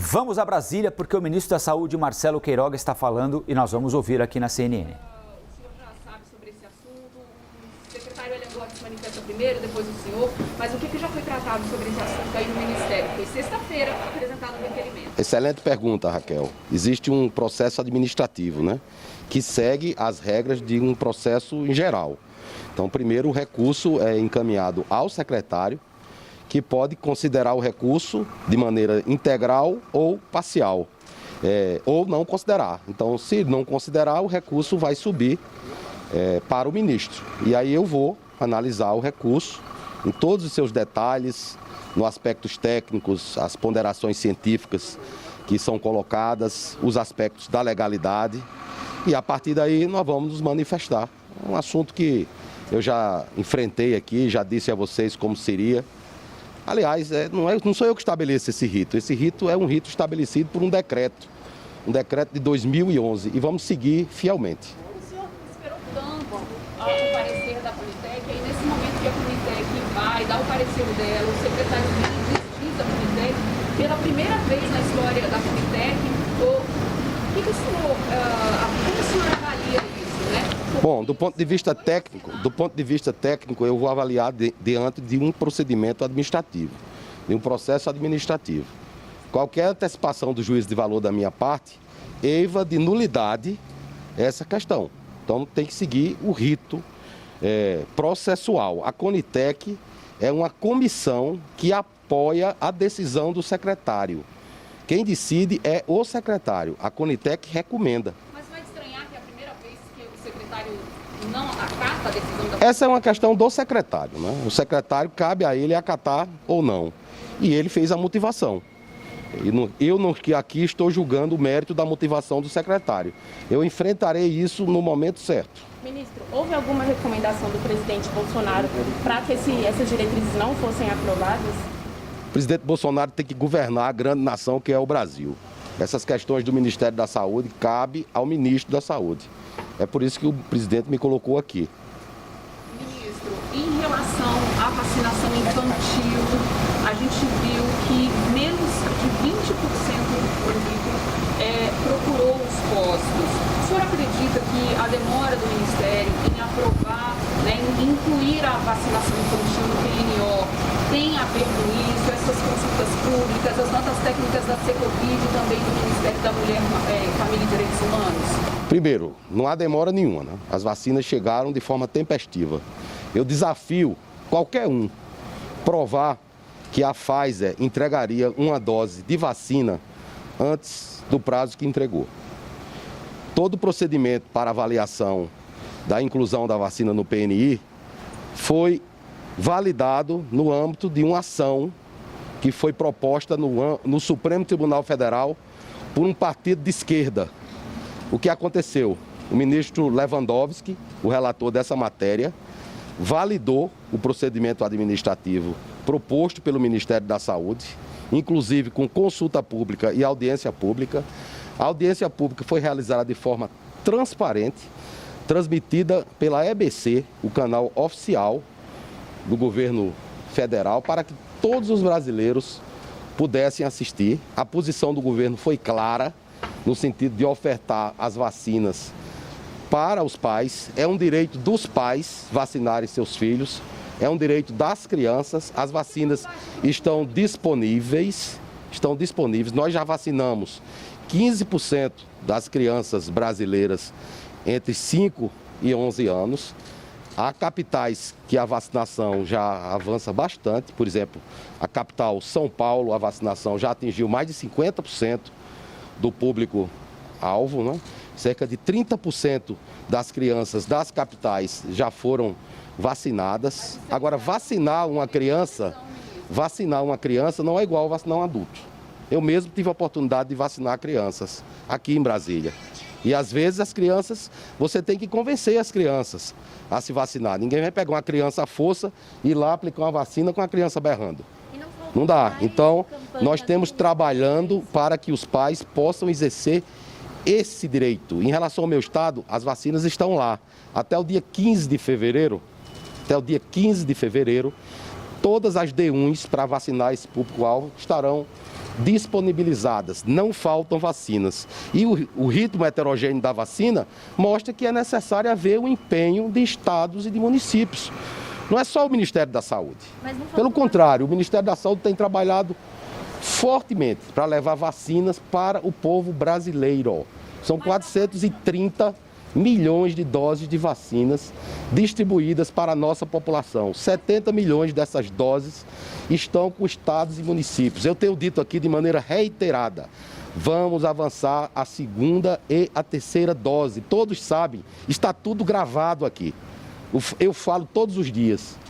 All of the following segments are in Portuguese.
Vamos a Brasília porque o ministro da Saúde, Marcelo Queiroga, está falando e nós vamos ouvir aqui na CNN. O senhor já sabe sobre esse assunto, o secretário Helena se manifesta primeiro, depois o senhor, mas o que já foi tratado sobre esse assunto aí no Ministério? Foi sexta-feira apresentado no requerimento. Excelente pergunta, Raquel. Existe um processo administrativo, né, que segue as regras de um processo em geral. Então, primeiro, o recurso é encaminhado ao secretário, que pode considerar o recurso de maneira integral ou parcial, ou não considerar. Então, se não considerar, o recurso vai subir para o ministro. E aí eu vou analisar o recurso em todos os seus detalhes, nos aspectos técnicos, as ponderações científicas que são colocadas, os aspectos da legalidade, e a partir daí nós vamos nos manifestar. É um assunto que eu já enfrentei aqui, já disse a vocês como seria. Aliás, não sou eu que estabeleço esse rito. Esse rito é um rito estabelecido por um decreto de 2011, e vamos seguir fielmente. O senhor esperou tanto o parecer da Politec, e nesse momento que a Politec vai dar o parecer dela, o secretário diz da Politec, pela primeira vez na história da Politec, como o senhor avalia isso, né? Bom, do ponto de vista técnico, eu vou avaliar diante de um procedimento administrativo, de um processo administrativo. Qualquer antecipação do juízo de valor da minha parte eiva de nulidade essa questão. Então tem que seguir o rito processual. A Conitec é uma comissão que apoia a decisão do secretário. Quem decide é o secretário. A Conitec recomenda. Não acata a decisão da... Essa é uma questão do secretário, né? O secretário, cabe a ele acatar ou não. E ele fez a motivação. Eu não aqui estou julgando o mérito da motivação do secretário. Eu enfrentarei isso no momento certo. Ministro, houve alguma recomendação do presidente Bolsonaro para que essas diretrizes não fossem aprovadas? O presidente Bolsonaro tem que governar a grande nação que é o Brasil. Essas questões do Ministério da Saúde cabe ao ministro da Saúde. É por isso que o presidente me colocou aqui. Ministro, em relação à vacinação infantil, a gente viu que menos de 20% do público procurou os postos. O senhor acredita que a demora do Ministério em aprovar, em incluir a vacinação infantil no PNO, tem a ver com isso, essas consultas públicas, as notas técnicas da Secovide e também do Ministério da Mulher, Família e Direitos Humanos? Primeiro, não há demora nenhuma, né? As vacinas chegaram de forma tempestiva. Eu desafio qualquer um provar que a Pfizer entregaria uma dose de vacina antes do prazo que entregou. Todo o procedimento para avaliação da inclusão da vacina no PNI foi validado no âmbito de uma ação que foi proposta no Supremo Tribunal Federal por um partido de esquerda. O que aconteceu? O ministro Lewandowski, o relator dessa matéria, validou o procedimento administrativo proposto pelo Ministério da Saúde, inclusive com consulta pública e audiência pública. A audiência pública foi realizada de forma transparente, transmitida pela EBC, o canal oficial do governo federal, para que todos os brasileiros pudessem assistir. A posição do governo foi clara, no sentido de ofertar as vacinas para os pais. É um direito dos pais vacinarem seus filhos, é um direito das crianças. As vacinas estão disponíveis. Nós já vacinamos 15% das crianças brasileiras entre 5 e 11 anos. Há capitais que a vacinação já avança bastante. Por exemplo, a capital São Paulo, a vacinação já atingiu mais de 50% do público-alvo, né? Cerca de 30% das crianças das capitais já foram vacinadas. Agora, vacinar uma criança não é igual a vacinar um adulto. Eu mesmo tive a oportunidade de vacinar crianças aqui em Brasília. E às vezes as crianças, você tem que convencer as crianças a se vacinar. Ninguém vai pegar uma criança à força e ir lá aplicar uma vacina com a criança berrando. Não dá. Então, nós temos trabalhando para que os pais possam exercer esse direito. Em relação ao meu estado, as vacinas estão lá. Até o dia 15 de fevereiro, todas as D1s para vacinar esse público-alvo estarão disponibilizadas, não faltam vacinas. E o ritmo heterogêneo da vacina mostra que é necessário haver o empenho de estados e de municípios. Não é só o Ministério da Saúde. Pelo contrário, o Ministério da Saúde tem trabalhado fortemente para levar vacinas para o povo brasileiro. São 430 milhões de doses de vacinas distribuídas para a nossa população. 70 milhões dessas doses estão com estados e municípios. Eu tenho dito aqui de maneira reiterada, vamos avançar a segunda e a terceira dose. Todos sabem, está tudo gravado aqui. Eu falo todos os dias.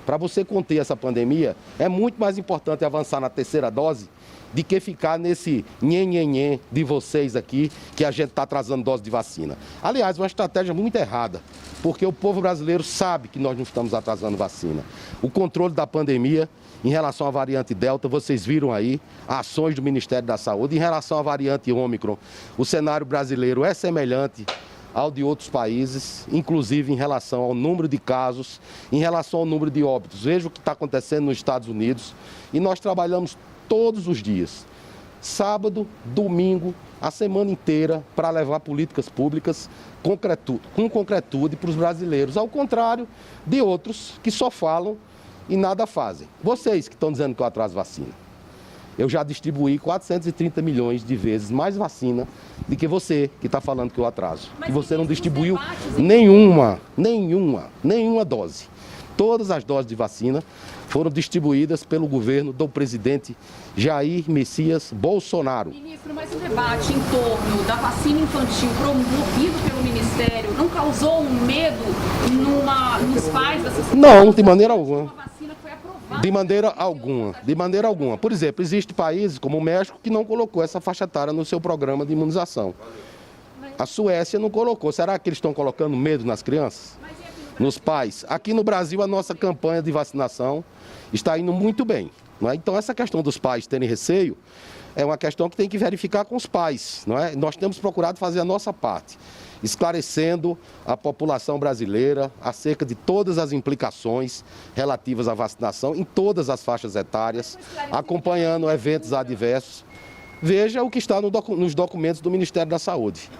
Para você conter essa pandemia, é muito mais importante avançar na terceira dose de que ficar nesse nhenhenhen de vocês aqui, que a gente está atrasando dose de vacina. Aliás, uma estratégia muito errada, porque o povo brasileiro sabe que nós não estamos atrasando vacina. O controle da pandemia, em relação à variante Delta, vocês viram aí ações do Ministério da Saúde. Em relação à variante Ômicron, o cenário brasileiro é semelhante ao de outros países, inclusive em relação ao número de casos, em relação ao número de óbitos. Veja o que está acontecendo nos Estados Unidos e nós trabalhamos todos os dias, sábado, domingo, a semana inteira, para levar políticas públicas com concretude para os brasileiros, ao contrário de outros que só falam e nada fazem. Vocês que estão dizendo que eu atraso vacina, eu já distribuí 430 milhões de vezes mais vacina do que você que está falando que eu atraso. E você não distribuiu nenhuma dose. Todas as doses de vacina foram distribuídas pelo governo do presidente Jair Messias Bolsonaro. Ministro, mas o debate em torno da vacina infantil promovido pelo Ministério não causou um medo nos pais dessas crianças? Não, de maneira alguma. Uma vacina foi aprovada. De maneira alguma. Por exemplo, existem países como o México que não colocou essa faixa etária no seu programa de imunização. A Suécia não colocou. Será que eles estão colocando medo nas crianças? Nos pais? Aqui no Brasil, a nossa campanha de vacinação está indo muito bem. Não é? Então, essa questão dos pais terem receio é uma questão que tem que verificar com os pais. Não é? Nós temos procurado fazer a nossa parte, esclarecendo a população brasileira acerca de todas as implicações relativas à vacinação em todas as faixas etárias, acompanhando eventos adversos. Veja o que está nos documentos do Ministério da Saúde.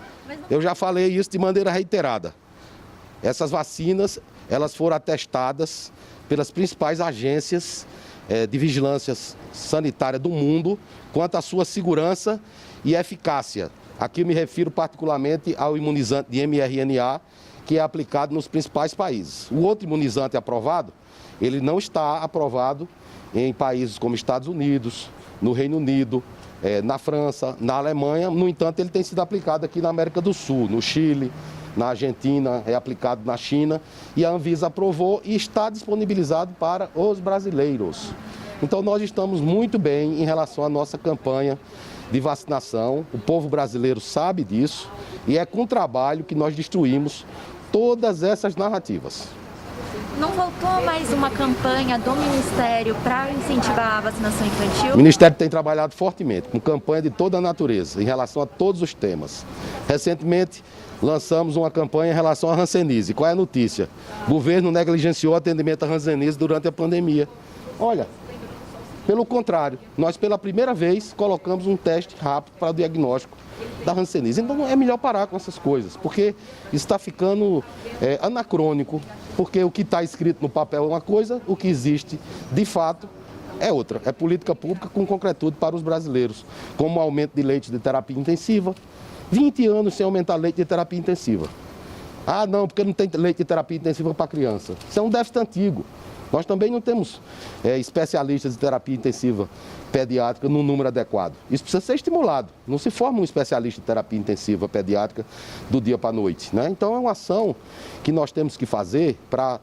Eu já falei isso de maneira reiterada. Essas vacinas, elas foram atestadas pelas principais agências de vigilância sanitária do mundo quanto à sua segurança e eficácia. Aqui eu me refiro particularmente ao imunizante de mRNA, que é aplicado nos principais países. O outro imunizante aprovado, ele não está aprovado em países como Estados Unidos, no Reino Unido, na França, na Alemanha. No entanto, ele tem sido aplicado aqui na América do Sul, no Chile, na Argentina, é aplicado na China, e a Anvisa aprovou e está disponibilizado para os brasileiros. Então nós estamos muito bem em relação à nossa campanha de vacinação, o povo brasileiro sabe disso e é com trabalho que nós destruímos todas essas narrativas. Não voltou mais uma campanha do Ministério para incentivar a vacinação infantil? O Ministério tem trabalhado fortemente, com campanha de toda a natureza, em relação a todos os temas. Recentemente, lançamos uma campanha em relação à hanseníase. Qual é a notícia? O governo negligenciou o atendimento à hanseníase durante a pandemia. Olha, pelo contrário, nós pela primeira vez colocamos um teste rápido para o diagnóstico da hanseníase. Então é melhor parar com essas coisas, porque isso está ficando anacrônico, porque o que está escrito no papel é uma coisa, o que existe de fato é outra. É política pública com concretude para os brasileiros, como o aumento de leite de terapia intensiva. 20 anos sem aumentar leite de terapia intensiva. Ah, não, porque não tem leite de terapia intensiva para criança. Isso é um déficit antigo. Nós também não temos especialistas de terapia intensiva pediátrica no número adequado. Isso precisa ser estimulado. Não se forma um especialista de terapia intensiva pediátrica do dia para a noite, né? Então é uma ação que nós temos que fazer para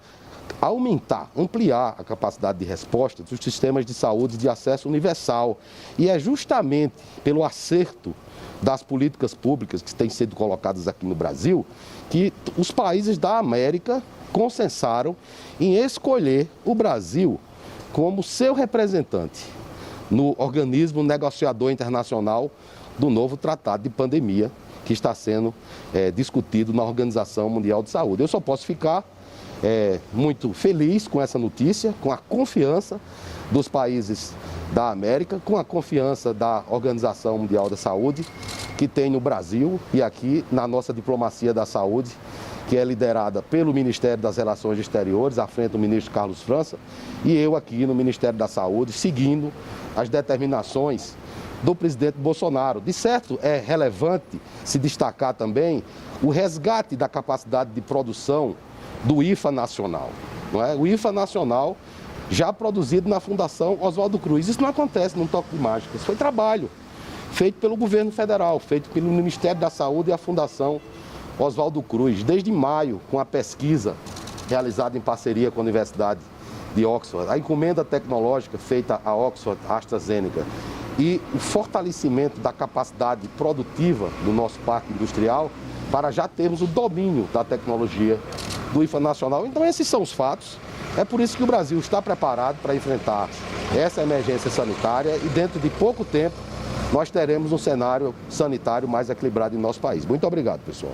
aumentar, ampliar a capacidade de resposta dos sistemas de saúde de acesso universal. E é justamente pelo acerto das políticas públicas que têm sido colocadas aqui no Brasil que os países da América consensaram em escolher o Brasil como seu representante no organismo negociador internacional do novo tratado de pandemia que está sendo discutido na Organização Mundial de Saúde. Eu só posso ficar muito feliz com essa notícia, com a confiança dos países da América, com a confiança da Organização Mundial da Saúde, que tem no Brasil e aqui na nossa diplomacia da saúde, que é liderada pelo Ministério das Relações Exteriores, à frente do ministro Carlos França, e eu aqui no Ministério da Saúde, seguindo as determinações do presidente Bolsonaro. De certo, é relevante se destacar também o resgate da capacidade de produção do IFA Nacional. Não é? O IFA Nacional já produzido na Fundação Oswaldo Cruz. Isso não acontece num toque de mágica, isso foi trabalho feito pelo governo federal, feito pelo Ministério da Saúde e a Fundação Oswaldo Cruz, desde maio, com a pesquisa realizada em parceria com a Universidade de Oxford, a encomenda tecnológica feita a Oxford AstraZeneca e o fortalecimento da capacidade produtiva do nosso parque industrial para já termos o domínio da tecnologia do IFA Nacional. Então, esses são os fatos. É por isso que o Brasil está preparado para enfrentar essa emergência sanitária e dentro de pouco tempo nós teremos um cenário sanitário mais equilibrado em nosso país. Muito obrigado, pessoal.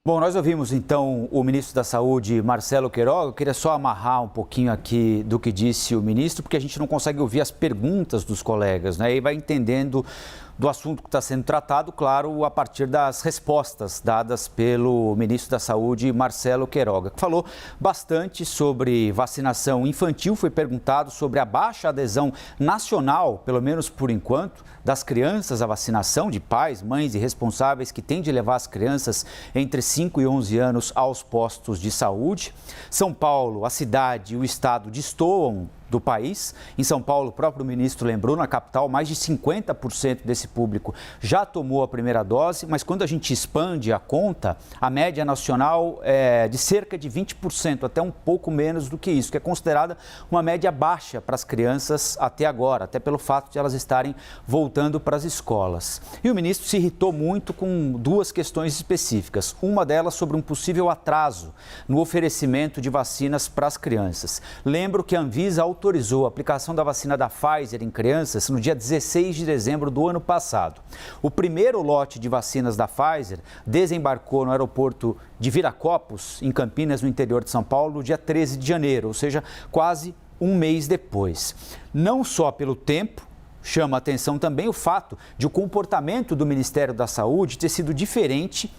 Bom, nós ouvimos então o ministro da Saúde, Marcelo Queiroga. Eu queria só amarrar um pouquinho aqui do que disse o ministro, porque a gente não consegue ouvir as perguntas dos colegas, né? E vai entendendo do assunto que está sendo tratado, claro, a partir das respostas dadas pelo ministro da Saúde, Marcelo Queiroga, que falou bastante sobre vacinação infantil. Foi perguntado sobre a baixa adesão nacional, pelo menos por enquanto, das crianças à vacinação, de pais, mães e responsáveis que têm de levar as crianças entre 5 e 11 anos aos postos de saúde. São Paulo, a cidade e o estado destoam do país. Em São Paulo, o próprio ministro lembrou, na capital, mais de 50% desse público já tomou a primeira dose, mas quando a gente expande a conta, a média nacional é de cerca de 20%, até um pouco menos do que isso, que é considerada uma média baixa para as crianças até agora, até pelo fato de elas estarem voltando para as escolas. E o ministro se irritou muito com duas questões específicas, uma delas sobre um possível atraso no oferecimento de vacinas para as crianças. Lembro que a Anvisa autorizou a aplicação da vacina da Pfizer em crianças no dia 16 de dezembro do ano passado. O primeiro lote de vacinas da Pfizer desembarcou no aeroporto de Viracopos, em Campinas, no interior de São Paulo, no dia 13 de janeiro, ou seja, quase um mês depois. Não só pelo tempo, chama a atenção também o fato de o comportamento do Ministério da Saúde ter sido diferente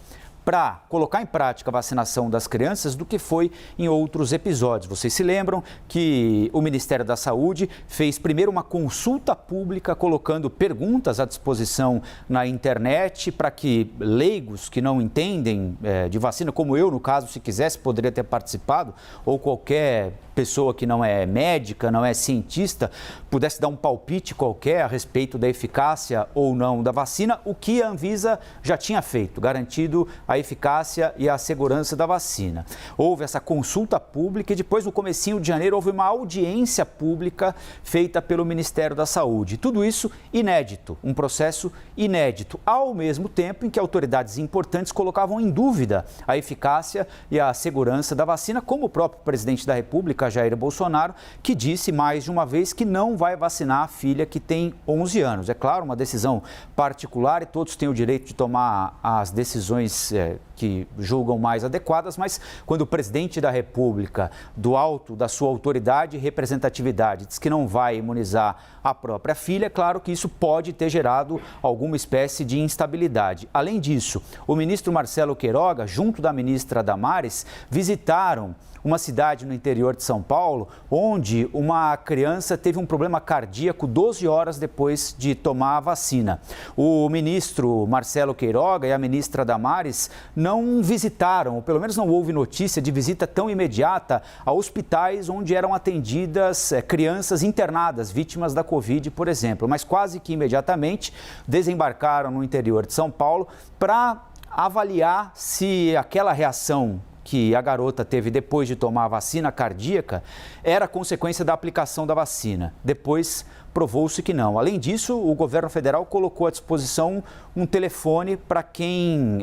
para colocar em prática a vacinação das crianças do que foi em outros episódios. Vocês se lembram que o Ministério da Saúde fez primeiro uma consulta pública colocando perguntas à disposição na internet para que leigos que não entendem de vacina, como eu, no caso, se quisesse, poderia ter participado, ou qualquer pessoa que não é médica, não é cientista, pudesse dar um palpite qualquer a respeito da eficácia ou não da vacina, o que a Anvisa já tinha feito, garantido a eficácia e a segurança da vacina. Houve essa consulta pública e depois, no comecinho de janeiro, houve uma audiência pública feita pelo Ministério da Saúde. Tudo isso inédito, um processo inédito, ao mesmo tempo em que autoridades importantes colocavam em dúvida a eficácia e a segurança da vacina, como o próprio presidente da República, Jair Bolsonaro, que disse mais de uma vez que não vai vacinar a filha que tem 11 anos. É claro, uma decisão particular e todos têm o direito de tomar as decisões que julgam mais adequadas, mas quando o presidente da República, do alto da sua autoridade e representatividade, diz que não vai imunizar a própria filha, é claro que isso pode ter gerado alguma espécie de instabilidade. Além disso, o ministro Marcelo Queiroga, junto da ministra Damares, visitaram uma cidade no interior de São Paulo, onde uma criança teve um problema cardíaco 12 horas depois de tomar a vacina. O ministro Marcelo Queiroga e a ministra Damares não visitaram, ou pelo menos não houve notícia de visita tão imediata a hospitais onde eram atendidas crianças internadas, vítimas da Covid, por exemplo. Mas quase que imediatamente desembarcaram no interior de São Paulo para avaliar se aquela reação que a garota teve depois de tomar a vacina cardíaca era consequência da aplicação da vacina. Depois provou-se que não. Além disso, o governo federal colocou à disposição um telefone para quem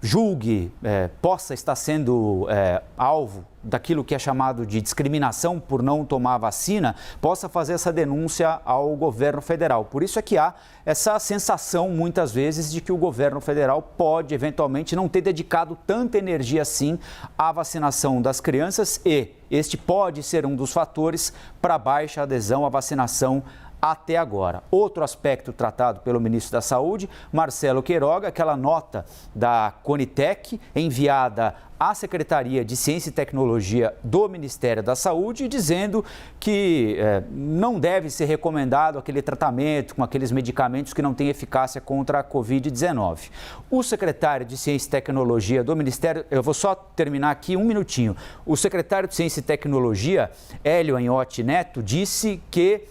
julgue, possa estar sendo alvo daquilo que é chamado de discriminação por não tomar a vacina, possa fazer essa denúncia ao governo federal. Por isso é que há essa sensação, muitas vezes, de que o governo federal pode, eventualmente, não ter dedicado tanta energia assim à vacinação das crianças e este pode ser um dos fatores para a baixa adesão à vacinação até agora. Outro aspecto tratado pelo ministro da Saúde, Marcelo Queiroga, aquela nota da Conitec enviada à Secretaria de Ciência e Tecnologia do Ministério da Saúde, dizendo que não deve ser recomendado aquele tratamento com aqueles medicamentos que não têm eficácia contra a Covid-19. O secretário de Ciência e Tecnologia do Ministério, eu vou só terminar aqui um minutinho, o secretário de Ciência e Tecnologia, Hélio Anhotti Neto, disse que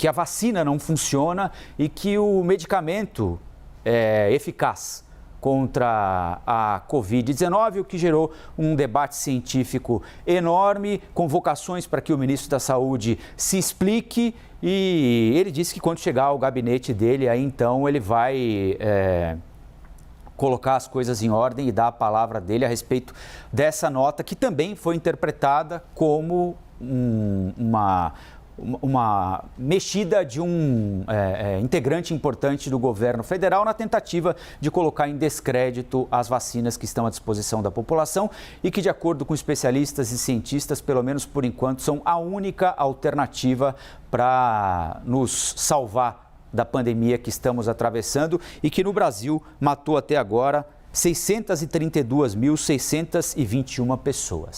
a vacina não funciona e que o medicamento é eficaz contra a Covid-19, o que gerou um debate científico enorme, convocações para que o ministro da Saúde se explique e ele disse que quando chegar ao gabinete dele, aí então ele vai colocar as coisas em ordem e dar a palavra dele a respeito dessa nota que também foi interpretada como uma mexida de um integrante importante do governo federal na tentativa de colocar em descrédito as vacinas que estão à disposição da população e que, de acordo com especialistas e cientistas, pelo menos por enquanto, são a única alternativa para nos salvar da pandemia que estamos atravessando e que no Brasil matou até agora 632.621 pessoas.